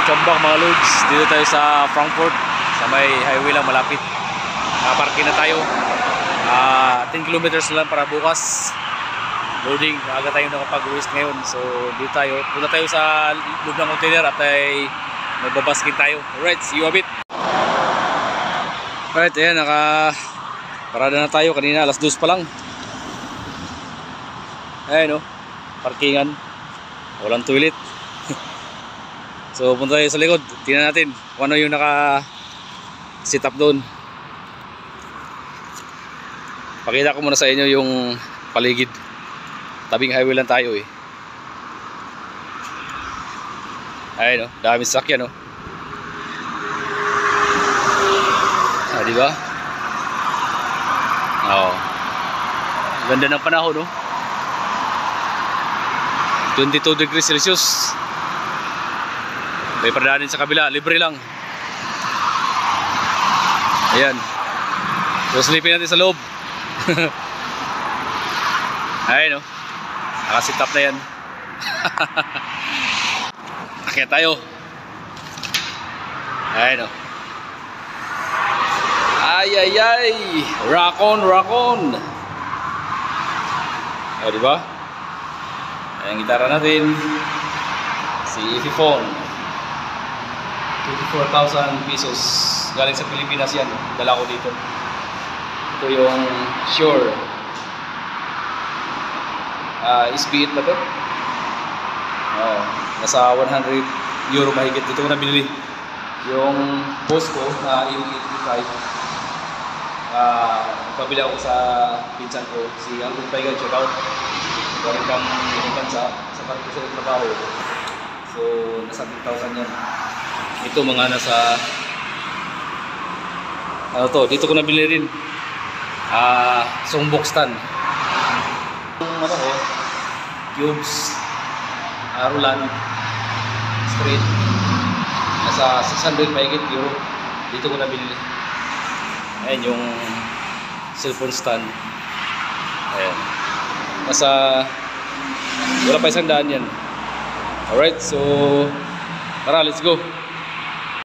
Welcome back mga lods. Dito tayo sa Frankfurt, sa may highway lang malapit. Parking na tayo. 10 kilometers lang para bukas. Loading, aga tayo nakapag-waste ngayon. So dito tayo, punta tayo sa loob ng container at ay magbabaskin tayo. Alright, see you a bit. Alright, ayan, parada na tayo. Kanina alas 2 pa lang. Ayan o, parkingan. Walang toilet. So punta tayo sa likod. Tingnan natin kung ano yung naka-sit up doon. Pakita ko muna sa inyo yung paligid. Tabing highway lang tayo eh. Ayun, no? Daming sakyan, no? Diba? Oo. Ganda ng panahon, no? 22 degrees Celsius. May paradahan sa kabila, libre lang. Ayan. So sleeping natin sa loob. Ayun, no? Nakasit up na yan. Akyat tayo. Ayun, no? Ay. Rock on. O, diba? Ayan, gitara natin. Si Epiphone. 24,000 pesos. Galing sa Pilipinas yan. Dala ko dito. Ito yung Shure. SB8 ba ito? Nasa 100 euro mahigit. Dito ko na binili. Yung boss ko na EV85. Pabili ako sa pinsan ko. Si Albert Paigan, check out. Galing kang bansa sa pagkisa ng trabaho. So, nasa 10,000 yan. Ito mga nasa ano to, dito ko nabili rin. Songbox stand. Ano ko? Cubes, Roland, Street. Nasa 600 mahigit euro. Dito ko nabili. Ayan yung cellphone stand. Ayan. Wala pa 100 yan. Alright, so tara, let's go.